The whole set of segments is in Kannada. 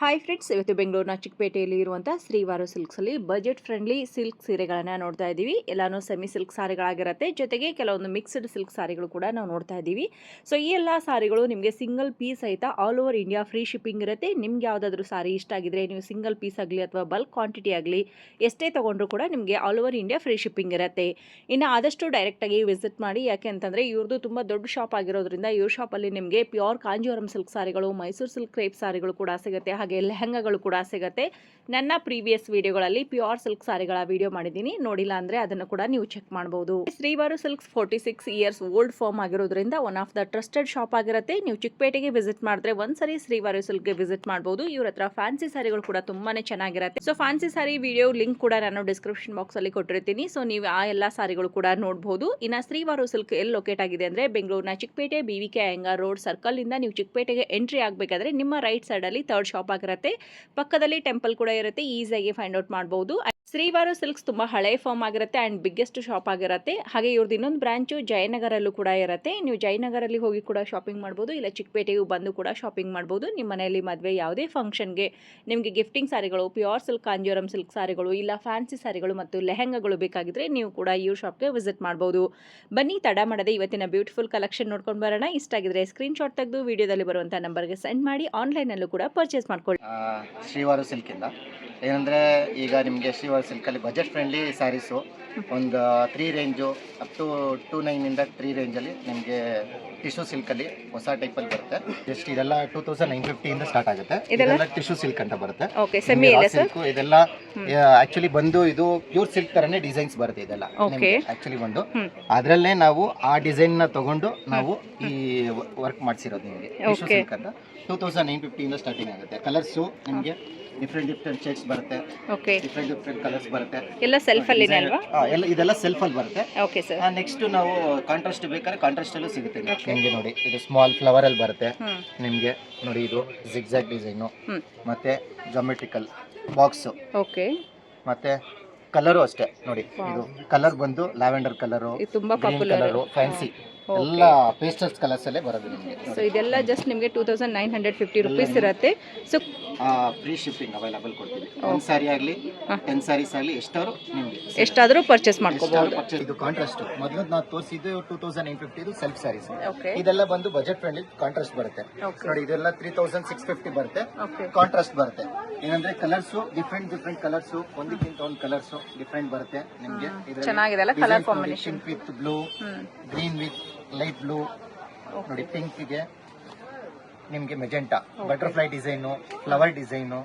ಹಾಯ್ ಫ್ರೆಂಡ್ಸ್, ಇವತ್ತು ಬೆಂಗಳೂರಿನ ಚಿಕ್ಕಪೇಟೆಯಲ್ಲಿ ಇರುವಂಥ ಶ್ರೀವಾರು ಸಿಲ್ಕ್ಸಲ್ಲಿ ಬಜೆಟ್ ಫ್ರೆಂಡ್ಲಿ ಸಿಲ್ಕ್ ಸೀರೆಗಳನ್ನು ನೋಡ್ತಾ ಇದ್ದೀವಿ. ಎಲ್ಲಾನು ಸೆಮಿ ಸಿಲ್ಕ್ ಸಾರಿಗಳಾಗಿರುತ್ತೆ, ಜೊತೆಗೆ ಕೆಲವೊಂದು ಮಿಕ್ಸ್ಡ್ ಸಿಲ್ಕ್ ಸಾರಿಗಳು ಕೂಡ ನಾವು ನೋಡ್ತಾ ಇದ್ದೀವಿ. ಸೊ ಈ ಎಲ್ಲ ಸಾರಿಗಳು ನಿಮಗೆ ಸಿಂಗಲ್ ಪೀಸ್ ಸಹಿತ all over India free shipping ಇರುತ್ತೆ. ನಿಮ್ಗೆ ಯಾವುದಾದ್ರೂ ಸಾರಿ ಇಷ್ಟ ಆಗಿದ್ರೆ ನೀವು ಸಿಂಗಲ್ ಪೀಸ್ ಆಗಲಿ ಅಥವಾ ಬಲ್ಕ್ ಕ್ವಾಂಟಿಟಿ ಆಗಲಿ ಎಷ್ಟೇ ತೊಗೊಂಡ್ರು ಕೂಡ ನಿಮಗೆ all over India free shipping ಇರುತ್ತೆ. ಇನ್ನು ಆದಷ್ಟು ಡೈರೆಕ್ಟಾಗಿ ವಿಸಿಟ್ ಮಾಡಿ, ಯಾಕೆ ಅಂತಂದರೆ ಇವ್ರದ್ದು ತುಂಬ ದೊಡ್ಡ ಶಾಪ್ ಆಗಿರೋದ್ರಿಂದ ಇವ್ರ ಶಾಪಲ್ಲಿ ನಿಮಗೆ ಪ್ಯೂರ್ ಕಾಂಜೀವರಂ ಸಿಲ್ಕ್ ಸಾರಿಗಳು, ಮೈಸೂರು ಸಿಲ್ಕ್ ಕ್ರೇಪ್ ಸಾರಿಗಳು ಕೂಡ ಸಿಗುತ್ತೆ, ಹಾಗೆ ಲೆಹಂಗಾಗಳು ಕೂಡ ಸಿಗುತ್ತೆ. ನನ್ನ ಪ್ರೀವಿಯಸ್ ವಿಡಿಯೋಗಳಲ್ಲಿ ಪ್ಯೂರ್ ಸಿಲ್ಕ್ ಸಾರಿಗಳ ವಿಡಿಯೋ ಮಾಡಿದ್ದೀನಿ, ನೋಡಿಲ್ಲ ಅಂದರೆ ಅದನ್ನು ಕೂಡ ನೀವು ಚೆಕ್ ಮಾಡಬಹುದು. Srivaru silks 46 years old firm ಆಗಿರೋದ್ರಿಂದ one of the trusted shop ಆಗಿರುತ್ತೆ. ನೀವು ಚಿಕ್ಕಪೇಟೆಗೆ ವಿಸಿಟ್ ಮಾಡಿದ್ರೆ ಒಂದ್ಸರಿ ಶ್ರೀವಾರು ಸಿಲ್ಕ್ಗೆ ವಿಸಿಟ್ ಮಾಡಬಹುದು. ಇವ್ರ ಹತ್ರ ಫ್ಯಾನ್ಸಿ ಸಾರಿಗಳು ಕೂಡ ತುಂಬಾನೇ ಚೆನ್ನಾಗಿರುತ್ತೆ. So fancy sorry video link ಕೂಡ ನಾನು ಡಿಸ್ಕ್ರಿಪ್ಷನ್ ಬಾಕ್ಸ್ ಅಲ್ಲಿ ಕೊಟ್ಟಿರ್ತೀನಿ. ಸೊ ನೀವು ಆ ಎಲ್ಲ ಸಾರಿಗಳು ಕೂಡ ನೋಡಬಹುದು. ಇನ್ನು ಶ್ರೀವಾರು ಸಿಲ್ಕ್ ಎಲ್ಲಿ ಲೊಕೇಟ್ ಆಗಿದೆ ಅಂದ್ರೆ ಬೆಂಗಳೂರಿನ Chickpet BVK Iyengar road circle ಇಂದ ನೀವು ಚಿಕ್ಕಪೇಟೆಗೆ ಎಂಟ್ರಿ ಆಗಬೇಕಾದ್ರೆ ನಿಮ್ಮ ರೈಟ್ ಸೈಡ್ ಅಲ್ಲಿ ಥರ್ಡ್ ಶಾಪ್ ಆಗಿರುತ್ತೆ. ಪಕ್ಕದಲ್ಲಿ ಟೆಂಪಲ್ ಕೂಡ ಇರುತ್ತೆ, ಈಸಿಯಾಗಿ ಫೈಂಡ್ ಔಟ್ ಮಾಡಬಹುದು. ಶ್ರೀವಾರು ಸಿಲ್ಕ್ಸ್ ತುಂಬಾ ಹಳೆ ಫಾರ್ಮ್ ಆಗಿರುತ್ತೆ ಅಂಡ್ ಬಿಗ್ಗೆಸ್ಟ್ ಶಾಪ್ ಆಗಿರುತ್ತೆ. ಹಾಗೆ ಇವ್ರದ್ದು ಇನ್ನೊಂದು ಬ್ರಾಂಚು ಜಯನಗರಲ್ಲೂ ಕೂಡ ಇರುತ್ತೆ. ನೀವು ಜಯನಗರಲ್ಲಿ ಹೋಗಿ ಕೂಡ ಶಾಪಿಂಗ್ ಮಾಡ್ಬೋದು, ಇಲ್ಲ ಚಿಕ್ಕಪೇಟೆಗೂ ಬಂದು ಕೂಡ ಶಾಪಿಂಗ್ ಮಾಡ್ಬೋದು. ನಿಮ್ಮ ಮನೆಯಲ್ಲಿ ಮದುವೆ ಯಾವುದೇ ಫಂಕ್ಷನ್ಗೆ ನಿಮಗೆ ಗಿಫ್ಟಿಂಗ್ ಸಾರಿಗಳು, ಪ್ಯೂರ್ ಸಿಲ್ಕ್ ಕಾಂಜೀವರಂ ಸಿಲ್ಕ್ ಸಾರಿಗಳು, ಇಲ್ಲ ಫ್ಯಾನ್ಸಿ ಸಾರಿಗಳು ಮತ್ತು ಲೆಹಂಗಾಗಳು ಬೇಕಾಗಿದ್ರೆ ನೀವು ಕೂಡ ಇವ್ರ ಶಾಪ್ಗೆ ವಿಸಿಟ್ ಮಾಡ್ಬೋದು. ಬನ್ನಿ ತಡ ಮಾಡದೆ ಇವತ್ತಿನ ಬ್ಯೂಟಿಫುಲ್ ಕಲೆಕ್ಷನ್ ನೋಡ್ಕೊಂಡು ಬರೋಣ. ಇಷ್ಟ ಆಗಿದ್ರೆ ಸ್ಕ್ರೀನ್ ಶಾಟ್ ತೆಗೆದು ವಿಡಿಯೋದಲ್ಲಿ ಬರುವಂಥ ನಂಬರ್ಗೆ ಸೆಂಡ್ ಮಾಡಿ ಆನ್ಲೈನಲ್ಲೂ ಕೂಡ ಪರ್ಚೇಸ್ ಮಾಡ್ಕೊಳ್ಳಿ. ಶ್ರೀವಾರು ಸಿಲ್ಕಿಂದ ಏನಂದರೆ ಈಗ ನಿಮಗೆ ಶ್ರೀವಾರು ಸಿಲ್ಕಲ್ಲಿ ಬಜೆಟ್ ಫ್ರೆಂಡ್ಲಿ ಸ್ಯಾರೀಸು ಒಂದು 3 ರೇಂಜು ಅಪ್ ಟು 2,900 3 ರೇಂಜಲ್ಲಿ ನಿಮಗೆ ಟಿಶ್ಯೂ ಸಿಲ್ಕಲ್ಲಿ ಹೊಸ ಟೈಪಲ್ಲಿ ಬರುತ್ತೆ. ಜಸ್ಟ್ ಇದೆಲ್ಲ 2,950 ಇಂದ ಸ್ಟಾರ್ಟ್ ಆಗುತ್ತೆ. ಇದೆಲ್ಲ ಟಿಶ್ಯೂ ಸಿಲ್ಕ್ ಅಂತ ಬರುತ್ತೆ. ಸಿಲ್ಕ್ ಇದೆಲ್ಲ ಆಕ್ಚುಲಿ ಬಂದು ಇದು ಪ್ಯೂರ್ ಸಿಲ್ಕ್ ತರನೇ ಡಿಸೈನ್ಸ್ ಬರುತ್ತೆ. ಇದೆಲ್ಲ ಆಕ್ಚುಲಿ ಬಂದು ಅದರಲ್ಲೇ ನಾವು ಆ ಡಿಸೈನ್ ನ ತಗೊಂಡು ನಾವು ಈ ವರ್ಕ್ ಮಾಡಿಸಿರೋದು. ನಿಮಗೆ ಟಿಶ್ಯೂ ಸಿಲ್ಕ್ ಅಂತ 2,950 ಇಂದ ಸ್ಟಾರ್ಟಿಂಗ್ ಆಗುತ್ತೆ. ಕಲರ್ಸು ನಿಮಗೆ ಡಿಫ್ರೆಂಟ್ ಶೇಡ್ಸ್ ಬರುತ್ತೆ, ಡಿಫ್ರೆಂಟ್ ಕಲರ್ಸ್ ಬರುತ್ತೆ. ಎಲ್ಲ ಸೆಲ್ಫ್ ಅಲ್ಲಿ ಅಲ್ವಾ? ಇದೆಲ್ಲ ಸೆಲ್ಫ್ ಅಲ್ಲಿ ಬರುತ್ತೆ. Okay sir. ನೆಕ್ಸ್ಟ್ ನಾವು ಕಾಂಟ್ರಾಸ್ಟ್ ಬೇಕಾದ್ರೆ ಕಾಂಟ್ರಾಸ್ಟ್ ಅಲ್ಲೂ ಸಿಗುತ್ತೆ ನಿಮಗೆ. ನೋಡಿ ಇದು ಸ್ಮಾಲ್ ಫ್ಲವರ್ ಅಲ್ಲಿ ಬರುತ್ತೆ ನಿಮಗೆ. ನೋಡಿ ಇದು ಜಿಗ್ಜಾಗ್ ಡಿಸೈನು, ಮತ್ತೆ ಜಾಮೆಟ್ರಿಕಲ್ ಬಾಕ್ಸ್. ಓಕೆ. ಮತ್ತೆ ಕಲರು ಅಷ್ಟೇ ನೋಡಿ, ಇದು ಕಲರ್ ಬಂದು ಲ್ಯಾವೆಂಡರ್ ಕಲರು, ತುಂಬಾ ಪಾಪ್ಯುಲರ್ ಕಲರು, ಫ್ಯಾನ್ಸಿ ಎಲ್ಲ ಪೇಸ್ಟಲ್ಸ್ ಕಲರ್ಸ್ ಅಲ್ಲೇ ಬರೋದು ನಿಮಗೆ. ಸೊ ಇದೆಲ್ಲ ಜಸ್ಟ್ ನಿಮಗೆ 2,950 ರೂಪೀಸ್ ಇರುತ್ತೆ. ಸೊ ಫ್ರೀ ಶಿಪ್ಪಿಂಗ್ ಅವೈಲಬಲ್ ಕೊಡ್ತೀವಿ. ಒಂದು ಸಾರಿ ಆಗಲಿ 10 ಸಾರೀಸ್ ಆಗಲಿ ಎಷ್ಟಾದರೂ ಪರ್ಚೇಸ್ ಮಾಡ್ಕೋಬಹುದು. ಇದು ಕಾಂಟ್ರಾಸ್ಟ್ ಮೊದಲು ನಾವು ತೋರಿಸಿದ್ದು 2,950 ಇದು ಸೆಲ್ಫ್ ಸಾರೀಸ್. ಇದೆಲ್ಲ ಬಂದು ಬಜೆಟ್ ಫ್ರೆಂಡ್ಲಿ ಕಾಂಟ್ರಾಸ್ಟ್ ಬರುತ್ತೆ. ನೋಡಿ ಇದೆಲ್ಲ 3,650 ಬರುತ್ತೆ. ಕಾಂಟ್ರಾಸ್ಟ್ ಬರುತ್ತೆ. ಏನಂದ್ರೆ ಕಲರ್ಸ್ ಡಿಫ್ರೆಂಟ್ ಕಲರ್ಸ್, ಒಂದಕ್ಕಿಂತ ಒಂದು ಕಲರ್ಸ್ ಡಿಫ್ರೆಂಟ್ ಬರುತ್ತೆ ನಿಮಗೆ. ಚೆನ್ನಾಗಿದೆ colour combination. With blue, green with light blue, ನೋಡಿ ಪಿಂಕ್ ಗೆ ನಿಮ್ಗೆ magenta, butterfly design, flower design,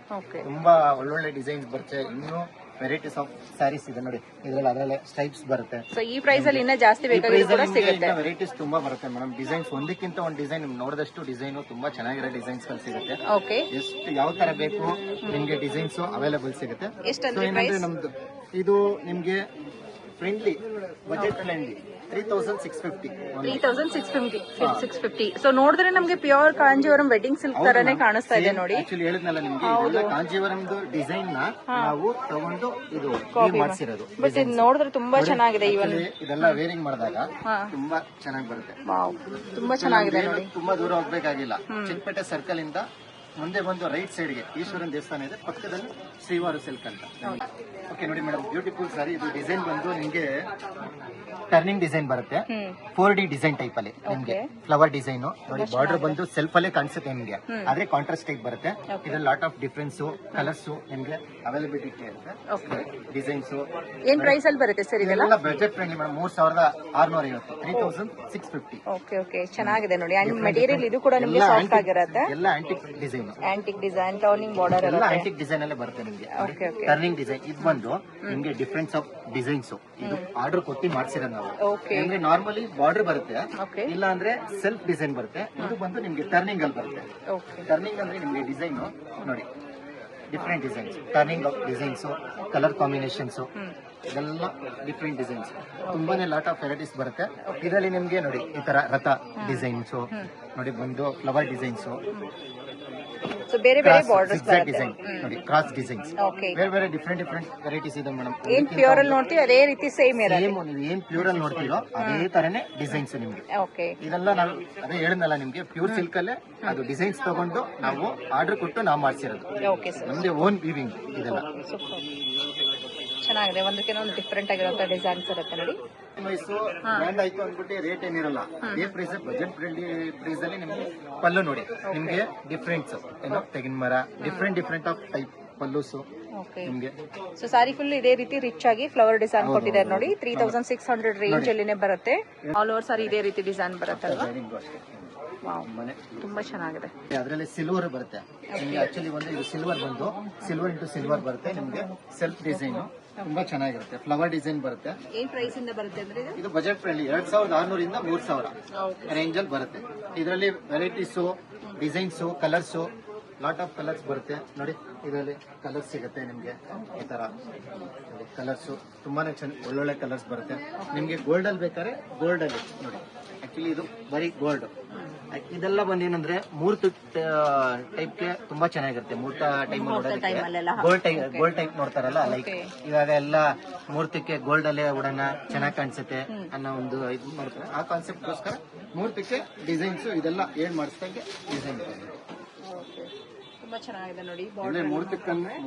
ತುಂಬಾ ಒಳ್ಳೊಳ್ಳೆ ಡಿಸೈನ್ಸ್ ಬರುತ್ತೆ. ಇನ್ನೂ ವೆರೈಟೀಸ್ ಆಫ್ ಸ್ಯಾರೀಸ್ ಇದೆ ನೋಡಿ. ಇದರಲ್ಲಿ ಅದರಲ್ಲೇ ಸ್ಟೈಪ್ಸ್ ಬರುತ್ತೆ. ಸೊ ಈ ಪ್ರೈಸ್ ಅಲ್ಲಿ ಇನ್ನೂ ಜಾಸ್ತಿ ಬೇಕಾಗಿರೋ ಕೂಡ ಸಿಗುತ್ತೆ. ವೆರೈಟೀಸ್ ತುಂಬಾ ಬರುತ್ತೆ ಮೇಡಮ್. ಡಿಸೈನ್ಸ್ ಒಂದಕ್ಕಿಂತ ಒಂದು ಡಿಸೈನ್ ನೋಡಿದಷ್ಟು ಡಿಸೈನ್ ತುಂಬಾ ಚೆನ್ನಾಗಿರೋ ಡಿಸೈನ್ಸ್ ಸಿಗುತ್ತೆ. ಓಕೆ. ಎಷ್ಟು ಯಾವ ತರ ಬೇಕು ನಿಮ್ಗೆ ಡಿಸೈನ್ಸ್ ಅವೈಲೇಬಲ್ ಸಿಗುತ್ತೆ. ನಮ್ದು ಇದು ನಿಮ್ಗೆ ಫ್ರೆಂಡ್ಲಿ ಬಜೆಟ್ ಫ್ರೆಂಡ್ಲಿ 3,650. ಸೊ ನೋಡಿದ್ರೆ ನಮ್ಗೆ ಪ್ಯೂರ್ ಕಾಂಜೀವರಂ ವೆಡ್ಡಿಂಗ್ ಸಿಲ್ಕ್ ತರನೇ ಕಾಣಿಸ್ತಾ ಇದೆ ನೋಡಿ. ಆಕ್ಚುಲಿ ಹೇಳಿದ್ನಲ್ಲ ನಿಮ್ಗೆ, ಕಾಂಜೀವರಂದು ಡಿಸೈನ್ ನ ನಾವು ತಗೊಂಡು ಇದು ಮಾಡಿಸಿರೋದು. ಬಟ್ ಇದು ನೋಡಿದ್ರೆ ತುಂಬಾ ಚೆನ್ನಾಗಿದೆ. ಇದೆಲ್ಲ ವೇರಿಂಗ್ ಮಾಡಿದಾಗ ತುಂಬಾ ಚೆನ್ನಾಗಿ ಬರುತ್ತೆ. ತುಂಬಾ ಚೆನ್ನಾಗಿದೆ ನೋಡಿ. ತುಂಬಾ ದೂರ ಹೋಗ್ಬೇಕಾಗಿಲ್ಲ. ಚಿಕ್ಕಪೇಟೆ ಸರ್ಕಲ್ ಇಂದ ಮುಂದೆ ಬಂದು ರೈಟ್ ಸೈಡ್ಗೆ ಈಶ್ವರನ್ ದೇವಸ್ಥಾನ ಇದೆ, ಪಕ್ಕದಲ್ಲಿ ಶ್ರೀವಾರು ಸಿಲ್ಕ್ ಅಂತ. ಓಕೆ ನೋಡಿ ಮೇಡಮ್, ಬ್ಯೂಟಿಫುಲ್ ಸಾರಿ. ಇದು ಡಿಸೈನ್ ಬಂದು ನಿಮ್ಗೆ ಟರ್ನಿಂಗ್ ಡಿಸೈನ್ ಬರುತ್ತೆ. 4D ಡಿಸೈನ್ ಟೈಪ್ ಅಲ್ಲಿ ನಿಮ್ಗೆ ಫ್ಲವರ್ ಡಿಸೈನ್ ನೋಡಿ. ಬಾರ್ಡರ್ ಬಂದು ಸೆಲ್ಫ್ ಅಲ್ಲೇ ಕಾಣಿಸುತ್ತೆ ನಿಮ್ಗೆ, ಆದ್ರೆ ಕಾಂಟ್ರಾಸ್ಟ್ ಟೈಪ್ ಬರುತ್ತೆ. ಇದ್ರಲ್ಲಿ ಲಾಟ್ ಆಫ್ ಡಿಫ್ರೆನ್ಸ್ ಕಲರ್ಸ್ ನಿಮ್ಗೆ ಅವೈಲಬಿಲಿಟಿ ಇರುತ್ತೆ. ಡಿಸೈನ್ಸ್ ಏನ್ ಪ್ರೈಸ್ ಅಲ್ಲಿ ಬರುತ್ತೆ ಸರ್ ಇದೆಲ್ಲ? Budget friendly madam. 3,650, 3,650. Okay okay, ಚೆನ್ನಾಗಿದೆ ನೋಡಿ. ಅಂಡ್ ಮೆಟೀರಿಯಲ್ ಇದು ಕೂಡ ನಿಮ್ಗೆ ಸಾಫ್ಟ್ ಆಗಿರುತ್ತೆ. ಎಲ್ಲ ಆಂಟಿಕ್ ಡಿಸೈನ್, ಟರ್ನಿಂಗ್ ಬಾರ್ಡರ್ ಎಲ್ಲ ಆಂಟಿಕ್ ಡಿಸೈನ್ ಅಲ್ಲೇ ಬರುತ್ತೆ ನಿಮ್ಗೆ. ಟರ್ನಿಂಗ್ ಡಿಸೈನ್ ಇದು ಬಂದು ನಿಮ್ಗೆ ಡಿಫ್ರೆನ್ಸ್ ಆಫ್ ಡಿಸೈನ್ಸ್. ಇದು ಆರ್ಡರ್ ಕೊಟ್ಟು ಮಾಡ್ಸಿರೋದು ನಾವು. ಅಂದ್ರೆ ನಾರ್ಮಲಿ ಬಾರ್ಡರ್ ಬರುತ್ತೆ, ಇಲ್ಲ ಅಂದ್ರೆ ಸೆಲ್ಫ್ ಡಿಸೈನ್ ಬರುತ್ತೆ. ಇದು ಬಂದು ನಿಮ್ಗೆ ಟರ್ನಿಂಗ್ ಅಲ್ಲಿ ಬರುತ್ತೆ. ಟರ್ನಿಂಗ್ ಅಂದ್ರೆ ನಿಮ್ಗೆ ಡಿಸೈನ್ ನೋಡಿ, different designs, turning of designs, colour combinations, ಇದೆಲ್ಲ ಡಿಫ್ರೆಂಟ್ ಡಿಸೈನ್ಸ್. ತುಂಬಾನೇ ಲಾಟ್ ಆಫ್ ವೆರೈಟೀಸ್ ಬರುತ್ತೆ. ಇದರಲ್ಲಿ ನಿಮ್ಗೆ ನೋಡಿ ಈ ತರ ರಥ ಡಿಸೈನ್ಸ್ ನೋಡಿ, ಬಂದು ಫ್ಲವರ್ ಡಿಸೈನ್ಸ್, ಸೊ ಬೇರೆ ಬೇರೆ ಬಾರ್ಡರ್ಸ್ ಜಿಗ್ಜಾಗ್ ಬರುತ್ತೆ. ಡಿಸೈನ್ ನೋಡಿ, ಕ್ರಾಸ್ ಡಿಸೈನ್ಸ್ ಓಕೆ. ಬೇರೆ ಬೇರೆ ಡಿಫ್ರೆಂಟ್ ವೆರೈಟೀಸ್ ಇದೆ ಮೇಡಮ್. ಏನ್ ಪ್ಯೂರ್ ಅಲ್ಲಿ ನೋಡ್ತೀವಿ ಅದೇ ರೀತಿ ಸೇಮ್ ಇರುತ್ತೆ. ಸೇಮ್ ನೀವು ಏನ್ ಪ್ಯೂರ್ ಅಲ್ಲಿ ನೋಡ್ತೀರೋ ಅದೇ ತರನೇ ಡಿಸೈನ್ಸ್ ನಿಮ್ಗೆ. ಓಕೆ. ಇದೆಲ್ಲ ನಾವು ಅದೇ ಹೇಳಿದ್ನಲ್ಲ ನಿಮ್ಗೆ, ಪ್ಯೂರ್ ಸಿಲ್ಕ್ ಅಲ್ಲೇ ಅದು ಡಿಸೈನ್ಸ್ ತಗೊಂಡು ನಾವು ಆರ್ಡರ್ ಕೊಟ್ಟು ನಾವು ಮಾಡಿಸಿರೋದು. Okay sir. ನಮ್ದೇ ಓನ್ ವೀವಿಂಗ್ ಇದೆಲ್ಲ. ಸೂಪರ್, ಚೆನ್ನಾಗಿದೆ. ಒಂದಕ್ಕಿಂತ ಒಂದು ಡಿಫ್ರೆಂಟ್ ಆಗಿರುವಂತ ಡಿಸೈನ್ಸ್ ಇರುತ್ತೆ ನೋಡಿ. ವಯಸ್ಸು ಬ್ರ್ಯಾಂಡ್ ಆಯ್ತು ಅಂದ್ಬಿಟ್ಟು ರೇಟ್ ಏನಿರಲ್ಲ, ಅದೇ ಪ್ರೈಸ್ ಬಜೆಟ್ ಫ್ರೆಂಡ್ಲಿ ಪ್ರೈಸ್ ಅಲ್ಲಿ ನಿಮ್ಗೆ ಪಲ್ಲು ನೋಡಿ, ನಿಮ್ಗೆ ಡಿಫ್ರೆಂಟ್ಸ್ ಏನೋ ತೆಗಿನ ಮರ, ಡಿಫ್ರೆಂಟ್ ಆಫ್ ಟೈಪ್ ಪಲ್ಲುಸು ಓಕೆ. ನಿಮ್ಗೆ. ಸೊ ಸಾರಿ ಫುಲ್ ಇದೇ ರೀತಿ ರಿಚ್ ಆಗಿ ಫ್ಲವರ್ ಡಿಸೈನ್ ಕೊಟ್ಟಿದ್ದಾರೆ ನೋಡಿ. 3600 ರೇಂಜ್ ಅಲ್ಲಿನೇ ಬರುತ್ತೆ. ಆಲ್ ಓವರ್ ಸಾರಿ ಇದೇ ರೀತಿ ಡಿಸೈನ್ ಬರುತ್ತಲ್ವಾ? Wearing ಅಷ್ಟೇ. ವಾವ್, ಮನೆ ತುಂಬಾ ಚೆನ್ನಾಗಿದೆ. ಅದರಲ್ಲಿ ಸಿಲ್ವರ್ ಬರುತ್ತೆ ನಿಮ್ಗೆ. ಆಕ್ಚುಲಿ ಒಂದು ಇದು ಸಿಲ್ವರ್ ಬಂದು ಸಿಲ್ವರ್ ಇಂಟು ಸಿಲ್ವರ್ ಬರುತ್ತೆ ನಿಮ್ಗೆ. ಸೆಲ್ಫ್ ಡಿಸೈನ್ ತುಂಬಾ ಚೆನ್ನಾಗಿರುತ್ತೆ. ಫ್ಲವರ್ ಡಿಸೈನ್ ಬರುತ್ತೆ. ಏನ್ ಪ್ರೈಸ್ ಇಂದ ಬರುತ್ತೆ ಅಂದ್ರೆ ಇದು? ಇದು ಬಜೆಟ್ ಫ್ರೆಂಡ್ಲಿ 2600 ಇಂದ 3000 ರೇಂಜ್ ಅಲ್ಲಿ ಬರುತ್ತೆ. ಇದರಲ್ಲಿ varieties, designs, colours, lot of colours ಬರುತ್ತೆ ನೋಡಿ. ಇದರಲ್ಲಿ ಕಲರ್ಸ್ ಸಿಗುತ್ತೆ ನಿಮ್ಗೆ. ಈ ತರ ಕಲರ್ಸು ತುಂಬಾನೇ ಒಳ್ಳೊಳ್ಳೆ ಕಲರ್ಸ್ ಬರುತ್ತೆ ನಿಮ್ಗೆ. ಗೋಲ್ಡ್ ಅಲ್ಲಿ ಬೇಕಾದ್ರೆ ಗೋಲ್ಡ್ ಅಲ್ಲಿ ನೋಡಿ. ಆಕ್ಚುಲಿ ಇದು ಬರೀ ಗೋಲ್ಡ್. ಇದೆಲ್ಲ ಬಂದೇನಂದ್ರೆ ಮೂರ್ತ ಟೈಪ್ಗೆ ತುಂಬಾ ಚೆನ್ನಾಗಿರುತ್ತೆ. ಮೂರ್ತ ಟೈಮ್ ನೋಡೋದಕ್ಕೆ ಗೋಲ್ಡ್ ಟೈಪ್ ನೋಡ್ತಾರಲ್ಲ, ಲೈಕ್ ಇವಾಗ ಎಲ್ಲ ಮೂರ್ತಕ್ಕೆ ಗೋಲ್ಡ್ ಅಲ್ಲೇ ಉಡೋಣ ಚೆನ್ನಾಗಿ ಕಾಣಿಸುತ್ತೆ ಅನ್ನೋ ಒಂದು ಇದು ಮಾಡ್ತಾರೆ. ಆ ಕಾನ್ಸೆಪ್ಟ್ ಗೋಸ್ಕರ ಮೂರ್ತಕ್ಕೆ ಡಿಸೈನ್ಸ್ ಇದೆಲ್ಲ ಏನ್ ಮಾಡಿಸ್ದಂಗೆ ಡಿಸೈನ್ ಇದೆ. ತುಂಬಾ ಚೆನ್ನಾಗಿದೆ ನೋಡಿ.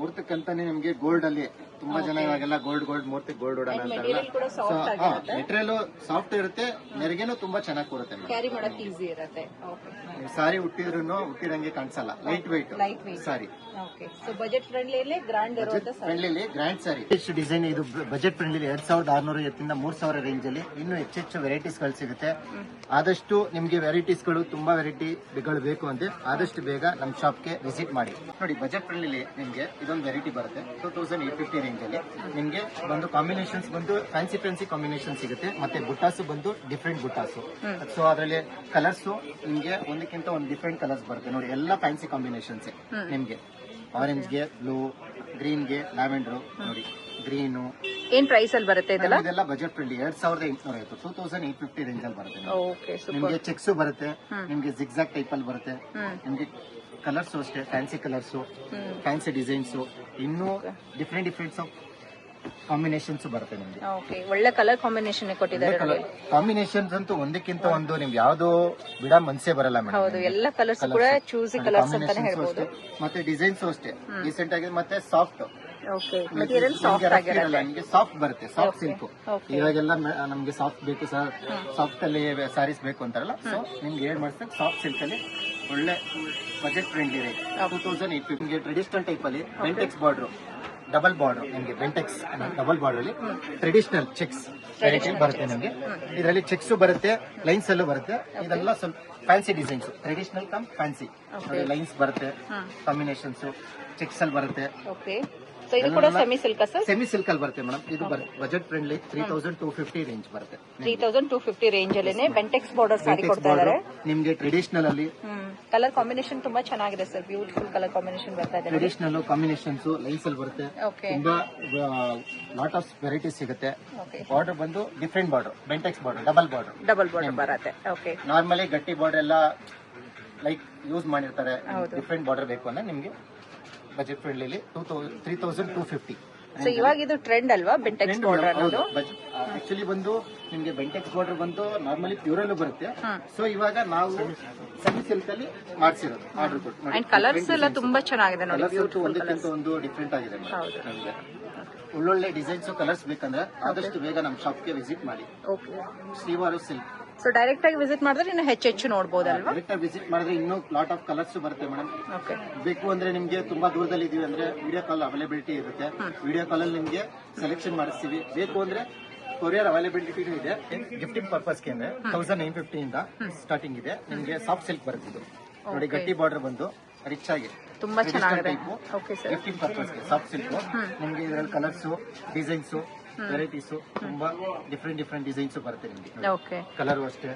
ಮೂರ್ತಕ್ಕಂತಾನೆ ನಿಮ್ಗೆ ಗೋಲ್ಡ್ ಅಲ್ಲಿ ತುಂಬಾ ಜನ ಇವಾಗೆಲ್ಲ ಗೋಲ್ಡ್ ಮೂರ್ತಿಗೆ ಗೋಲ್ಡ್ ಉಡೋಣ ಅಂತಾರಲ್ಲ. ಮೆಟೀರಿಯಲ್ ಸಾಫ್ಟ್ ಇರುತ್ತೆ, ನೆರಿಗೆನೂ ತುಂಬಾ ಚೆನ್ನಾಗಿ ಕೊಡುತ್ತೆ. ಕ್ಯಾರಿ ಮಾಡಕ್ ಈಸಿ ಇರುತ್ತೆ. ಸಾರಿ ಹುಟ್ಟಿರಂಗೆ ಕಾಣಿಸಲ್ಲ. ಲೈಟ್ ವೆಯ್ಟ್ ಸಾರಿ. ಸೊ ಬಜೆಟ್ ಫ್ರೆಂಡ್ಲಿ ಗ್ರ್ಯಾಂಡ್ ಇರುವಂತ ಫ್ರೆಂಡ್ಲಿ ಗ್ರ್ಯಾಂಡ್ ಸಾರಿ. ಹೆಚ್ಚು ಡಿಸೈನ್ ಇದು ಬಜೆಟ್ ಫ್ರೆಂಡ್ಲಿ 2600 ಇಂದ 3000 ರೇಂಜ್ ಅಲ್ಲಿ ಇನ್ನೂ ಹೆಚ್ಚೆಚ್ಚು ವೆರೈಟೀಸ್ ಗಳು ಸಿಗುತ್ತೆ. ಆದಷ್ಟು ನಿಮ್ಗೆ ವೆರೈಟೀಸ್ ಗಳು ತುಂಬಾ ವೆರೈಟಿಗಳು ಬೇಕು ಅಂದ್ರೆ ಆದಷ್ಟು ಬೇಗ ನಮ್ ಶಾಪ್ಗೆ ವಿಸಿಟ್ ಮಾಡಿ. ನೋಡಿ, ಬಜೆಟ್ ಫ್ರೆಂಡ್ಲಿ ನಿಮ್ಗೆ ಇದೊಂದು ವೆರೈಟಿ ಬರುತ್ತೆ 2850 ರೇಂಜ್ ಅಲ್ಲಿ. ನಿಮ್ಗೆ ಬಂದು ಕಾಂಬಿನೇಷನ್ಸ್ ಬಂದು ಫ್ಯಾನ್ಸಿ ಕಾಂಬಿನೇಷನ್ ಸಿಗುತ್ತೆ. ಮತ್ತೆ ಬುಟ್ಟಾಸು ಬಂದು ಡಿಫ್ರೆಂಟ್ ಬುಟ್ಟಾಸು. ಸೊ ಅದರಲ್ಲಿ ಕಲರ್ಸ್ ನಿಮ್ಗೆ ಒಂದಕ್ಕಿಂತ ಒಂದು ಡಿಫ್ರೆಂಟ್ ಕಲರ್ಸ್ ಬರುತ್ತೆ ನೋಡಿ. ಎಲ್ಲ ಫ್ಯಾನ್ಸಿ ಕಾಂಬಿನೇಷನ್ಸ್ ನಿಮ್ಗೆ. ಆರೆಂಜ್ಗೆ ಬ್ಲೂ, ಗ್ರೀನ್ಗೆ ಲ್ಯಾವೆಂಡರ್ ನೋಡಿ, ಗ್ರೀನು. ಏನ್ ಪ್ರೈಸ್ ಅಲ್ಲಿ ಬರುತ್ತೆ ಇದೆಲ್ಲ? ಬಜೆಟ್ ಫ್ರೆಂಡ್ಲಿ 2850 2850 ರೇಂಜ್ ಅಲ್ಲಿ ಬರುತ್ತೆ ನಿಮ್ಗೆ. ಚೆಕ್ಸ್ ಬರುತ್ತೆ ನಿಮ್ಗೆ, ಜಿಗ್ಜಾಗ್ ಟೈಪ್ ಅಲ್ಲಿ ಬರುತ್ತೆ ನಿಮ್ಗೆ. ಕಲರ್ಸ್ ಅಷ್ಟೇ ಫ್ಯಾನ್ಸಿ ಕಲರ್ಸ್, ಫ್ಯಾನ್ಸಿ ಡಿಸೈನ್ಸ್, ಇನ್ನೂ ಡಿಫ್ರೆಂಟ್ ಆಫ್ ಕಾಂಬಿನೇಷನ್ಸ್ ಬರುತ್ತೆ ನಿಮ್ಗೆ. ಒಳ್ಳೆ ಕಲರ್ ಕಾಂಬಿನೇಷನ್ ಕೊಟ್ಟಿದ್ದಾರೆ. ಕಾಂಬಿನೇಷನ್ಸ್ ಅಂತೂ ಒಂದಕ್ಕಿಂತ ಒಂದು ನಿಮ್ಗೆ ಯಾವ್ದು ಬಿಡ ಮನ್ಸೇ ಬರಲ್ಲ ಮೇಡಮ್. ಹೌದು, ಎಲ್ಲ ಕಲರ್ಸ್ ಕೂಡ ಚೂಸಿ ಕಲರ್ಸ್ ಅಂತಾನೆ ಹೇಳ್ಬೋದು. ಮತ್ತೆ ಡಿಸೈನ್ಸ್ ಅಷ್ಟೇ ರೀಸೆಂಟ್ ಆಗಿದೆ. ಮತ್ತೆ ಸಾಫ್ಟ್ ಮೆಟೀರಿಯಲ್ ಸಾಫ್ಟ್ ಆಗಿರುತ್ತೆ. ನಿಮ್ಗೆ ಸಾಫ್ಟ್ ಬರುತ್ತೆ, ಸಾಫ್ಟ್ ಸಿಲ್ಕ್. ಇವಾಗೆಲ್ಲ ನಮ್ಗೆ ಸಾಫ್ಟ್ ಬೇಕು ಸರ್, ಸಾಫ್ಟ್ ಅಲ್ಲಿ ಸಾರೀಸ್ ಬೇಕು ಅಂತಾರಲ್ಲ. ಸೊ ನಿಮ್ಗೆ ಏನ್ ಮಾಡಿಸ್ತಾರೆ, ಸಾಫ್ಟ್ ಸಿಲ್ಕ್ ಅಲ್ಲಿ ಒಳ್ಳೆ ಬಜೆಟ್ ಫ್ರೆಂಡ್ಲಿ ರೇಟ್ 2850. ನಿಮ್ಗೆ ಟ್ರೆಡಿಷನಲ್ ಟೈಪ್ ಅಲ್ಲಿ ಬೆಂಟೆಕ್ಸ್ ಬಾರ್ಡರ್, ಡಬಲ್ ಬಾರ್ಡರ್ ನಿಮ್ಗೆ. ಬೆಂಟೆಕ್ಸ್ ಡಬಲ್ ಬಾರ್ಡರ್ ಅಲ್ಲಿ ಟ್ರೆಡಿಷನಲ್ ಚೆಕ್ಸ್ ವೆರೈಟಿ ಬರುತ್ತೆ ನಿಮ್ಗೆ. ಇದರಲ್ಲಿ ಚೆಕ್ಸ್ ಬರುತ್ತೆ, ಲೈನ್ಸ್ ಅಲ್ಲೂ ಬರುತ್ತೆ. ಇದೆಲ್ಲ ಸ್ವಲ್ಪ fancy designs, traditional come fancy lines ಬರುತ್ತೆ, ಕಾಂಬಿನೇಷನ್ಸ್ ಚೆಕ್ಸ್ ಅಲ್ಲಿ ಬರುತ್ತೆ. ಇದು ಕೂಡ semi silk sir? Semi silk ಅಲ್ಲಿ ಬರುತ್ತೆ ಮೇಡಮ್. ಇದು ಬಜೆಟ್ ಫ್ರೆಂಡ್ಲಿ 3250 ರೇಂಜ್ ಬರುತ್ತೆ. 3250 ರೇಂಜ್ ಅಲ್ಲೇ ಬೆಂಟೆಕ್ಸ್ ಬಾರ್ಡರ್ ಸಾರಿ ಕೊಡ್ತಾ ಇದ್ದಾರೆ ನಿಮ್ಗೆ. ಟ್ರೆಡಿಷನಲ್ ಅಲ್ಲಿ ಕಲರ್ ಕಾಂಬಿನೇಷನ್ ತುಂಬಾ ಚೆನ್ನಾಗಿದೆ ಸರ್. ಬ್ಯೂಟಿಫುಲ್ ಕಲರ್ ಕಾಂಬಿನೇಷನ್ ಬರ್ತಾ ಇದೆ. ಟ್ರೆಡಿಷನಲ್ ಕಾಂಬಿನೇಷನ್ಸ್ ಲೈನ್ಸ್ ಅಲ್ಲಿ ಬರುತ್ತೆ. ತುಂಬಾ ಲಾಟ್ ಆಫ್ ವೆರೈಟೀಸ್ ಸಿಗುತ್ತೆ. ಬಾರ್ಡರ್ ಬಂದು different border, Bentex border, double border ಬರುತ್ತೆ. ನಾರ್ಮಲಿ ಗಟ್ಟಿ ಬಾರ್ಡರ್ ಎಲ್ಲ ಲೈಕ್ ಯೂಸ್ ಮಾಡಿರ್ತಾರೆ. ಡಿಫ್ರೆಂಟ್ ಬಾರ್ಡರ್ ಬೇಕು ಅಂದ್ರೆ ನಿಮ್ಗೆ ಬಜೆಟ್ ಫ್ರೆಂಡ್ಲಿ 3250. ಸೊ ಇವಾಗ ಇದು ಟ್ರೆಂಡ್ ಅಲ್ವಾ ಬೆಂಟೆಕ್ಸ್ ಬಾರ್ಡರ್ ಅನ್ನೋದು? ಆಕ್ಚುಲಿ ಬಂದು ನಿಮ್ಗೆ ಬೆಂಟೆಕ್ಸ್ ಬಾರ್ಡರ್ ಬಂದು ನಾರ್ಮಲಿ ಪ್ಯೂರ್ ಅಲ್ಲೂ ಬರುತ್ತೆ. ಸೊ ಇವಾಗ ನಾವು ಸೆಮಿ ಸಿಲ್ಕ್ ಅಲ್ಲಿ ಮಾಡಿಸಿರೋದು ಆರ್ಡರ್ ಕೊಟ್ಟು. ಅಂಡ್ ಕಲರ್ಸ್ ಎಲ್ಲ ತುಂಬಾ ಚೆನ್ನಾಗಿದೆ ನೋಡಿ. ಒಂದಕ್ಕಿಂತ ಒಂದು ಡಿಫ್ರೆಂಟ್ ಆಗಿದೆ ನಮಗೆ. ಒಳ್ಳೊಳ್ಳೆ ಡಿಸೈನ್ಸ್ ಕಲರ್ಸ್ ಬೇಕಂದ್ರೆ ಆದಷ್ಟು ಬೇಗ ನಮ್ಮ ಶಾಪ್ಗೆ ವಿಸಿಟ್ ಮಾಡಿ. ಶ್ರೀವಾರು ಸಿಲ್ಕ್. ಸೊ ಡೈರೆಕ್ಟ್ ಆಗಿ ವಿಸಿಟ್ ಮಾಡಿದ್ರೆ ಇನ್ನು ಹೆಚ್ಚು ನೋಡಬಹುದಲ್ವಾ? ಡೈರೆಕ್ಟ್ ಆಗಿ ವಿಸಿಟ್ ಮಾಡಿದ್ರೆ ಇನ್ನೂ ಲಾಟ್ ಆಫ್ ಕಲರ್ಸ್ ಬರುತ್ತೆ ಮೇಡಮ್. ಬೇಕು ಅಂದ್ರೆ ನಿಮ್ಗೆ ತುಂಬಾ ದೂರದಲ್ಲಿ ಇದೀವಿ ಅಂದ್ರೆ ವಿಡಿಯೋ ಕಾಲ್ ಅವೈಲೇಬಿಲಿಟಿ ಇರುತ್ತೆ. ವಿಡಿಯೋ ಕಾಲ್ ಅಲ್ಲಿ ನಿಮ್ಗೆ ಸೆಲೆಕ್ಷನ್ ಮಾಡಿಸ್ತೀವಿ. ಬೇಕು ಅಂದ್ರೆ ಕೊರಿಯರ್ ಅವೈಲೇಬಿಲಿಟಿ ಇದೆ. ಗಿಫ್ಟಿಂಗ್ ಪರ್ಪಸ್ಗೆ ಅಂದ್ರೆ 1950 ಇಂದ ಸ್ಟಾರ್ಟಿಂಗ್ ಇದೆ. ನಿಮ್ಗೆ ಸಾಫ್ಟ್ ಸಿಲ್ಕ್ ಬರುತ್ತೆ ನೋಡಿ. ಗಟ್ಟಿ ಬಾರ್ಡರ್ ಬಂದು ರಿಚ್ ಆಗಿ ತುಂಬಾ ಚೆನ್ನಾಗಿದೆ. ಗಿಫ್ಟಿಂಗ್ ಪರ್ಪಸ್ಗೆ ಸಾಫ್ಟ್ ಸಿಲ್ಕ್ ನಿಮ್ಗೆ. ಇದರಲ್ಲಿ ಕಲರ್ಸ್, ಡಿಸೈನ್ಸ್, ವೆರೈಟೀಸ್ ತುಂಬಾ ಡಿಫ್ರೆಂಟ್ ಡಿಸೈನ್ಸ್ ಬರುತ್ತೆ ನಿಮ್ಗೆ. ಕಲರ್ ಅಷ್ಟೇ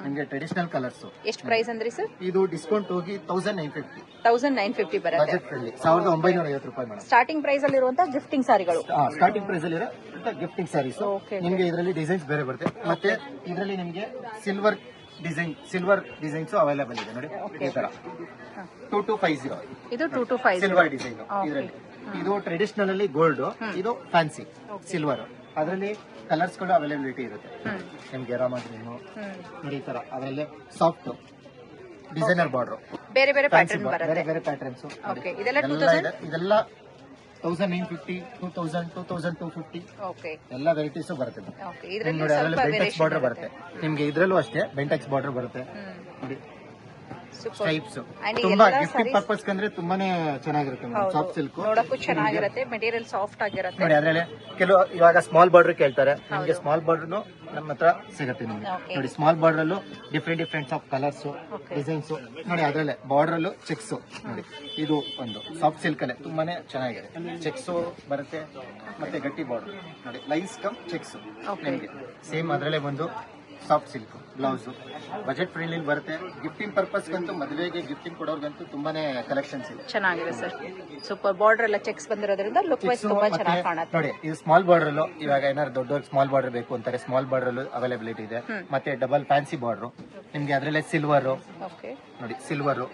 ನಿಮ್ಗೆ ಟ್ರೆಡಿಷನಲ್ ಕಲರ್ಸ್. ಎಷ್ಟು ಪ್ರೈಸ್ ಅಂದ್ರಿ ಸರ್? ಇದು ಡಿಸ್ಕೌಂಟ್ ಹೋಗಿ 1950 ಬರುತ್ತೆ. ಬಜೆಟ್ ಫ್ರೆಂಡ್ಲಿ 1950 ರೂಪಾಯಿ ಮೇಡಮ್. ಸ್ಟಾರ್ಟಿಂಗ್ ಪ್ರೈಸ್ ಅಲ್ಲಿ ಇರುವಂತ ಗಿಫ್ಟಿಂಗ್ ಸಾರಿಗಳು. ಸ್ಟಾರ್ಟಿಂಗ್ ಪ್ರೈಸ್ ಅಲ್ಲಿ ಗಿಫ್ಟಿಂಗ್ ಸಾರೀಸ್ ನಿಮ್ಗೆ. ಇದರಲ್ಲಿ ಡಿಸೈನ್ಸ್ ಬೇರೆ ಬರುತ್ತೆ. ಮತ್ತೆ ಇದರಲ್ಲಿ ನಿಮ್ಗೆ silver design silver designs available ಇದೆ ನೋಡಿ ಈ ತರ 2250 ಇದು 2250 ಸಿಲ್ವರ್ ಡಿಸೈನ್ ಇದರಲ್ಲಿ. ಇದು ಟ್ರೆಡಿಷನಲ್ ಅಲ್ಲಿ ಗೋಲ್ಡ್, ಇದು ಫ್ಯಾನ್ಸಿ ಸಿಲ್ವರ್. ಅದರಲ್ಲಿ ಕಲರ್ಸ್ ಗಳು ಅವೈಲೇಬಿಲಿಟಿ ಇರುತ್ತೆ ನಿಮ್ಗೆ. ರಾಮ ಗ್ರೀನು ನೋಡಿ ಈ ತರ, ಅದರಲ್ಲಿ ಸಾಫ್ಟ್ ಡಿಸೈನರ್ ಬಾರ್ಡರ್, ಬೇರೆ ಬೇರೆ ಪ್ಯಾಟರ್ನ್ ಬರುತ್ತೆ, ಬೇರೆ ಬೇರೆ ಪ್ಯಾಟರ್ನ್ಸ್. ಓಕೆ ಇದೆಲ್ಲ ಇದೆಲ್ಲ 1950, 2000, 2250 ಓಕೆ ಎಲ್ಲ ವೆರೈಟೀಸ್ ಬರುತ್ತೆ. ಓಕೆ ಇದರಲ್ಲಿ ನೋಡಿ ಅದರಲ್ಲಿ ಸ್ವಲ್ಪ ಬೆಂಟೆಕ್ಸ್ ಬಾರ್ಡರ್ ಬರುತ್ತೆ ನಿಮ್ಗೆ. ಇದ್ರಲ್ಲೂ ಅಷ್ಟೇ ಬೆಂಟೆಕ್ಸ್ ಬಾರ್ಡರ್ ಬರುತ್ತೆ ನೋಡಿ, ಸೂಪರ್. ಸ್ಟ್ರೈಪ್ಸ್. And ತುಂಬಾ ಇದೆಲ್ಲ ಗಿಫ್ಟಿಂಗ್ ಪರ್ಪಸ್ ಅಂದ್ರೆ ತುಂಬಾನೇ ಚೆನ್ನಾಗಿರುತ್ತೆ ಸಾಫ್ಟ್ ಸಿಲ್ಕ್. ನೋಡಕ್ಕೂ ಚೆನ್ನಾಗಿರುತ್ತೆ, ಮೆಟೀರಿಯಲ್ ಸಾಫ್ಟ್ ಆಗಿರುತ್ತೆ. ನೋಡಿ ಅದ್ರಲ್ಲಿ ಕೆಲವು ಇವಾಗ ಸ್ಮಾಲ್ ಬಾರ್ಡರ್ ಕೇಳ್ತಾರೆ, ನಿಮ್ಗೆ ಸ್ಮಾಲ್ ಬಾರ್ಡರ್ ನಮ್ಮ ಹತ್ರ ಸಿಗುತ್ತೆ ನಿಮ್ಗೆ. ನೋಡಿ ಸ್ಮಾಲ್ ಬಾರ್ಡರ್ ಅಲ್ಲೂ ಡಿಫ್ರೆಂಟ್ ಆಫ್ ಕಲರ್ಸ್ ಡಿಸೈನ್ಸ್ ನೋಡಿ. ಅದ್ರಲ್ಲೇ ಬಾರ್ಡರ್ ಅಲ್ಲೂ ಚೆಕ್ಸ್ ನೋಡಿ. ಇದು ಒಂದು ಸಾಫ್ಟ್ ಸಿಲ್ಕ್ ಅಲ್ಲೇ ತುಂಬಾನೇ ಚೆನ್ನಾಗಿದೆ. ಚೆಕ್ಸ್ ಬರುತ್ತೆ ಮತ್ತೆ ಗಟ್ಟಿ ಬಾರ್ಡರ್ ನೋಡಿ, ಲೈನ್ಸ್ ಕಮ್ ಚೆಕ್ಸ್ ನಿಮ್ಗೆ ಸೇಮ್. ಅದ್ರಲ್ಲೇ ಒಂದು soft silk blouse budget friendly ಬರುತ್ತೆ. ಗಿಫ್ಟಿಂಗ್ ಪರ್ಪಸ್ ಗಂತೂ, ಮದುವೆಗೆ ಗಿಫ್ಟಿಂಗ್ ಕೊಡೋರ್ಗಂತೂ ತುಂಬಾನೇ ಕಲೆಕ್ಷನ್ಸ್ ಇದೆ. ಚೆನ್ನಾಗಿದೆ ಸರ್, ಸೂಪರ್. ಬಾರ್ಡರ್ ಎಲ್ಲ ಚೆಕ್ಸ್ ಬಂದಿರೋದ್ರಿಂದ ಲುಕ್ ವೈಸ್ ತುಂಬಾ ಚೆನ್ನಾಗಿ ಕಾಣುತ್ತೆ. ನೋಡಿ ಇದು ಸ್ಮಾಲ್ ಬಾರ್ಡರ್ ಅಲ್ಲೂ ಇವಾಗ ಏನಾದ್ರು ದೊಡ್ಡವ್ರಿಗೆ ಸ್ಮಾಲ್ ಬಾರ್ಡರ್ ಬೇಕು ಅಂತಾರೆ, ಸ್ಮಾಲ್ ಬಾರ್ಡರ್ ಅಲ್ಲೂ ಅವೈಲೇಬಿಲಿಟಿ ಇದೆ. ಮತ್ತೆ ಡಬಲ್ ಫ್ಯಾನ್ಸಿ ಬಾರ್ಡರ್ ನಿಮ್ಗೆ, ಅದ್ರಲ್ಲೇ ಸಿಲ್ವರ್ ಓಕೆ ನೋಡಿ, ಸಿಲ್ವರ್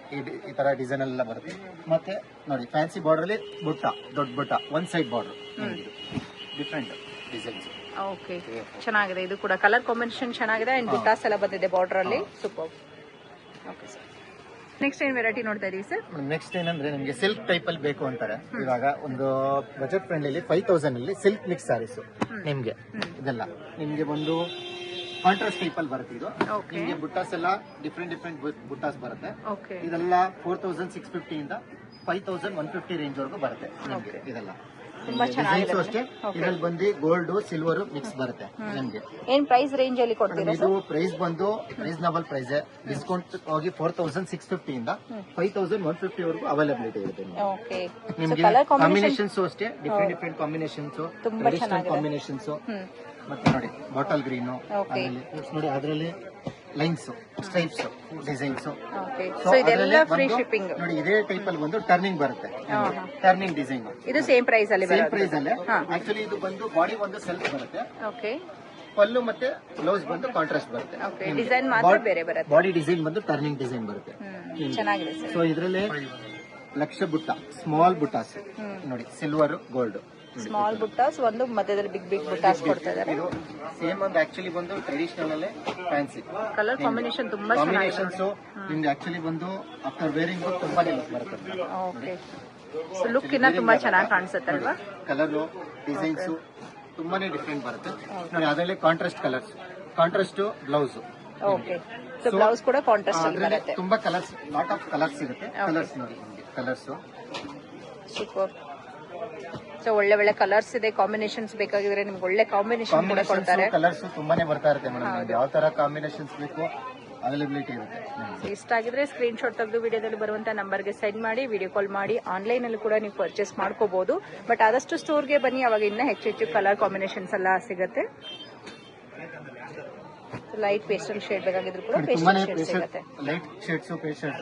ಈ ತರ ಡಿಸೈನ್ ಎಲ್ಲ ಬರುತ್ತೆ. ಮತ್ತೆ ನೋಡಿ ಫ್ಯಾನ್ಸಿ ಬಾರ್ಡರ್ ಅಲ್ಲಿ ಬುಟ್ಟ, ದೊಡ್ಡ ಬುಟ್ಟ, one side border different designs. Okay ಚೆನ್ನಾಗಿದೆ. ಇದು ಕೂಡ ಕಲರ್ ಕಾಂಬಿನೇಷನ್ ಚೆನ್ನಾಗಿದೆ ಅಂಡ್ ಬುಟ್ಟಾಸ್ ಎಲ್ಲ ಬಂದಿದೆ ಬಾರ್ಡರ್ ಅಲ್ಲಿ, ಸೂಪರ್. ಓಕೆ ಸರ್, ನೆಕ್ಸ್ಟ್ ಏನ್ ವೆರೈಟಿ ನೋಡ್ತಾ ಇದೀವಿ ಸರ್? ನೆಕ್ಸ್ಟ್ ಏನಂದ್ರೆ ನಿಮ್ಗೆ ಸಿಲ್ಕ್ ಟೈಪ್ ಅಲ್ಲಿ ಬೇಕು ಅಂತಾರೆ. ಇವಾಗ ಒಂದು ಬಜೆಟ್ ಫ್ರೆಂಡ್ಲಿ 5000 ಅಲ್ಲಿ ಸಿಲ್ಕ್ ಮಿಕ್ಸ್ ಸಾರೀಸ್ ನಿಮ್ಗೆ. ಇದೆಲ್ಲ ನಿಮ್ಗೆ ಒಂದು ಕಾಂಟ್ರಾಸ್ಟ್ ಟೈಪ್ ಅಲ್ಲಿ ಬರುತ್ತೆ. ಇದು ನಿಮ್ಗೆ ಬುಟ್ಟಾಸ್ ಎಲ್ಲ ಡಿಫ್ರೆಂಟ್ ಬುಟ್ಟಾಸ್ ಬರುತ್ತೆ. ಇದೆಲ್ಲ 4650 ಇಂದ 5150 ರೇಂಜ್ ವರೆಗೂ ಬರುತ್ತೆ ನಿಮ್ಗೆ. ಇದೆಲ್ಲ ಡಿಸೈನ್ಸ್ ಅಷ್ಟೇ. ಇದ್ರಲ್ಲಿ ಬಂದು ಗೋಲ್ಡ್ ಸಿಲ್ವರ್ ಮಿಕ್ಸ್ ಬರುತ್ತೆ ನಿಮ್ಗೆ. ಏನ್ ಪ್ರೈಸ್ ರೇಂಜ್ ಅಲ್ಲಿ ಕೊಡ್ತೀರಾ? ಇದು ಪ್ರೈಸ್ ಬಂದು ರೀಸನಬಲ್ ಪ್ರೈಸ್, ಡಿಸ್ಕೌಂಟ್ ಹೋಗಿ 4650 ಇಂದ 5150 ವರೆಗೂ ಅವೈಲೇಬಿಲಿಟಿ ಇರುತ್ತೆ ಓಕೆ. ನಿಮ್ಗೆ. ಕಾಂಬಿನೇಷನ್ಸ್ ಅಷ್ಟೇ ಡಿಫ್ರೆಂಟ್ ಕಾಂಬಿನೇಷನ್ಸ್, ಟ್ರೆಡಿಷನಲ್ ಕಾಂಬಿನೇಷನ್ಸ್. ಮತ್ತೆ ನೋಡಿ ಬಾಟಲ್ ಗ್ರೀನ್ ನೋಡಿ, ಅದರಲ್ಲಿ ಲೈನ್ಸ್ ಸ್ಟ್ರೈಪ್ಸ್ ಡಿಸೈನ್ಸ್. ಸೊ ಇದೆಲ್ಲ ಫ್ರೀ ಶಿಪ್ಪಿಂಗ್. ನೋಡಿ ಇದೇ ಟೈಪ್ ಅಲ್ಲಿ ಒಂದು ಟರ್ನಿಂಗ್ ಬರುತ್ತೆ, ಟರ್ನಿಂಗ್ ಡಿಸೈನ್. ಇದು ಸೇಮ್ ಪ್ರೈಸ್ ಅಲ್ಲಿ ಸೇಮ್ ಪ್ರೈಸ್ ಅಲ್ಲೇ. ಆಕ್ಚುಲಿ ಇದು ಬಂದು ಬಾಡಿ ಒಂದು ಸೆಲ್ಫ್ ಬರುತ್ತೆ. ಓಕೆ. ಪಲ್ಲು ಮತ್ತೆ ಬ್ಲೌಸ್ ಬಂದು ಕಾಂಟ್ರಾಸ್ಟ್ ಬರುತ್ತೆ. ಓಕೆ. ಡಿಸೈನ್ ಮಾತ್ರ ಬೇರೆ ಬರುತ್ತೆ. ಬಾಡಿ ಡಿಸೈನ್ ಬಂದು ಟರ್ನಿಂಗ್ ಡಿಸೈನ್ ಬರುತ್ತೆ. ಚೆನ್ನಾಗಿದೆ ಸರ್. ಸೊ ಇದರಲ್ಲಿ ಲಕ್ಷ ಬುಟ್ಟ, ಸ್ಮಾಲ್ ಬುಟ್ಟಾಸ್ ನೋಡಿ, ಸಿಲ್ವರ್ ಗೋಲ್ಡ್ ಸ್ಮಾಲ್ ಬುಟ್ಟಾಸ್, ಒಂದು ಮಧ್ಯದಲ್ಲಿ ಬಿಗ್ ಬುಟ್ಟಾಸ್ ಕೊಡ್ತಾ ಇದ್ದಾರೆ. ಇದು ಸೇಮ್ ಒಂದು ಆಕ್ಚುಲಿ ಬಂದು ಟ್ರೆಡಿಷನಲ್ ಅಲ್ಲೇ ಫ್ಯಾನ್ಸಿ ಕಲರ್ ಕಾಂಬಿನೇಷನ್ ತುಂಬಾ ಕಾಂಬಿನೇಷನ್ಸ್ ನಿಮ್ಗೆ. ಆಕ್ಚುಲಿ ಬಂದು ಆಫ್ಟರ್ ವೇರಿಂಗ್ ತುಂಬಾ ಲುಕ್ ಬರುತ್ತೆ. ಓಕೆ. ಸೊ ಲುಕ್ ಇನ್ನ ತುಂಬಾ ಚೆನ್ನಾಗಿ ಕಾಣಿಸುತ್ತಲ್ವಾ? ಕಲರ್ ಡಿಸೈನ್ಸ್ ತುಂಬಾನೇ ಡಿಫ್ರೆಂಟ್ ಬರುತ್ತೆ ನೋಡಿ. ಅದರಲ್ಲಿ contrast colours, contrast blouse. Okay. So blouse ಕೂಡ ಕಾಂಟ್ರಾಸ್ಟ್ ಅಲ್ಲಿ ಬರುತ್ತೆ. ತುಂಬಾ ಕಲರ್ಸ್, ಲಾಟ್ ಆಫ್ ಕಲರ್ಸ್ ಇರುತ್ತೆ. ಕಲರ್ಸ್ ನೋಡಿ ಕಲರ್ಸ್ ಸೂಪರ್. ಸೊ ಒಳ್ಳೆ ಕಲರ್ಸ್ ಇದೆ, ಕಾಂಬಿನೇಷನ್ಸ್ ಬೇಕಾಗಿದ್ರೆ ನಿಮ್ಗೆ ಒಳ್ಳೆ ಕಾಂಬಿನೇಷನ್ ಕೂಡ ಕೊಡ್ತಾರೆ. ಕಲರ್ಸ್ ತುಂಬಾನೇ ಬರ್ತಾ ಇರುತ್ತೆ ಮೇಡಮ್. ಯಾವ ತರ ಕಾಂಬಿನೇಷನ್ಸ್ ಬೇಕು ಅವೈಲೇಬಿಲಿಟಿ ಇರುತ್ತೆ. ಇಷ್ಟ ಆಗಿದ್ರೆ ಸ್ಕ್ರೀನ್ ಶಾಟ್ ತೆಗೆದು ವಿಡಿಯೋದಲ್ಲಿ ಬರುವಂತ ನಂಬರ್ಗೆ ಸೆಂಡ್ ಮಾಡಿ, ವಿಡಿಯೋ ಕಾಲ್ ಮಾಡಿ, ಆನ್ಲೈನ್ ಅಲ್ಲಿ ಕೂಡ ನೀವು ಪರ್ಚೇಸ್ ಮಾಡ್ಕೋಬಹುದು. ಬಟ್ ಆದಷ್ಟು ಸ್ಟೋರ್ಗೆ ಬನ್ನಿ, ಅವಾಗ ಇನ್ನ ಹೆಚ್ಚು ಕಲರ್ ಕಾಂಬಿನೇಷನ್ಸ್ ಎಲ್ಲ ಸಿಗುತ್ತೆ. ಲೈಟ್ ಪೇಸ್ಟಲ್ ಶೇಡ್ ಬೇಕಾಗಿದ್ರು ಕೂಡ ಪೇಸ್ಟಲ್ ಶೇಡ್ ಸಿಗುತ್ತೆ. ಲೈಟ್ ಶೇಡ್ಸ್ ಪೇಸ್ಟಲ್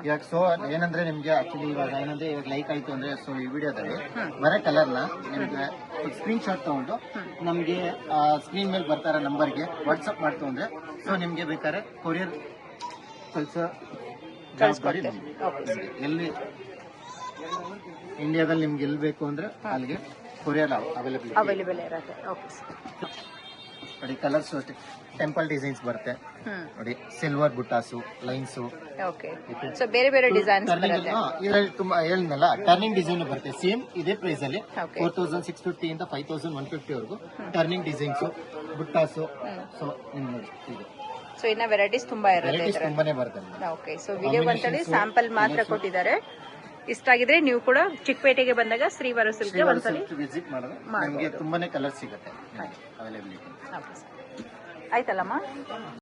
ಇವಾಗ. ಸೊ ಏನಂದ್ರೆ ನಿಮ್ಗೆ ಆಕ್ಚುಲಿ ಇವಾಗ ಏನಂದ್ರೆ ಇವಾಗ ಲೈಕ್ ಆಯ್ತು ಅಂದ್ರೆ, ಸೊ ಈ ವಿಡಿಯೋದಲ್ಲಿ ಬರೋ ಕಲರ್ ನ ನಿಮ್ಗೆ ಸ್ಕ್ರೀನ್ ಶಾಟ್ ತಗೊಂಡು ನಮ್ಗೆ ಸ್ಕ್ರೀನ್ ಮೇಲೆ ಬರ್ತಾರ ನಂಬರ್ಗೆ ವಾಟ್ಸ್ಆಪ್ ಮಾಡ್ತು ಅಂದ್ರೆ, ಸೊ ನಿಮ್ಗೆ ಬೇಕಾದ್ರೆ ಕೊರಿಯರ್ ಜವಾಬ್ದಾರಿ ಎಲ್ಲಿ ಇಂಡಿಯಾದಲ್ಲಿ ನಿಮ್ಗೆ ಎಲ್ಲಿ ಬೇಕು ಅಂದ್ರೆ ಅಲ್ಲಿಗೆ ಕೊರಿಯರ್ ಅವೈಲೇಬಲ್ ಇರುತ್ತೆ. ಓಕೆ. ನೋಡಿ ಕಲರ್ಸ್ ಅಷ್ಟೇ, ಟೆಂಪಲ್ ಡಿಸೈನ್ಸ್ ಬರುತ್ತೆ ನೋಡಿ, ಸಿಲ್ವರ್ ಬುಟ್ಟಾಸು, ಲೈನ್ಸ್. ಓಕೆ. ಸೊ ಬೇರೆ ಬೇರೆ ಡಿಸೈನ್ಸ್ ಬರುತ್ತೆ. ಇದರಲ್ಲಿ ತುಂಬಾ ಹೇಳಿದ್ನಲ್ಲ, ಟರ್ನಿಂಗ್ ಡಿಸೈನ್ ಬರುತ್ತೆ. ಸೇಮ್ ಇದೇ ಪ್ರೈಸ್ ಅಲ್ಲಿ 4650 ಇಂದ 5150 ವರೆಗೂ ಟರ್ನಿಂಗ್ ಡಿಸೈನ್ಸ್, ಬುಟ್ಟಾಸು. ಸೊ ಇದು ಸೊ ಇನ್ನ ವೆರೈಟೀಸ್ ತುಂಬಾ ಇರುತ್ತೆ, ತುಂಬಾನೇ ಬರುತ್ತೆ. ಓಕೆ. ಸೊ ವಿಡಿಯೋ ಬಂತಲ್ಲಿ ಸ್ಯಾಂಪಲ್ ಮಾತ್ರ ಕೊಟ್ಟಿದ್ದಾರೆ. ಇಷ್ಟ ಆಗಿದ್ರೆ ನೀವು ಕೂಡ ಚಿಕ್ಕಪೇಟೆಗೆ ಬಂದಾಗ ಶ್ರೀವಾರ ಸಿಲ್ಕ್ಗೆ ಒಂದ್ಸಲಿ ವಿಸಿಟ್ ಮಾಡಿದ್ರೆ ನಿಮಗೆ ತುಂಬಾನೇ ಕಲರ್ ಸಿಗುತ್ತೆ ಅವೈಲೇಬಿಲಿಟಿ. ಆಯ್ತಲ್ಲಮ್ಮ?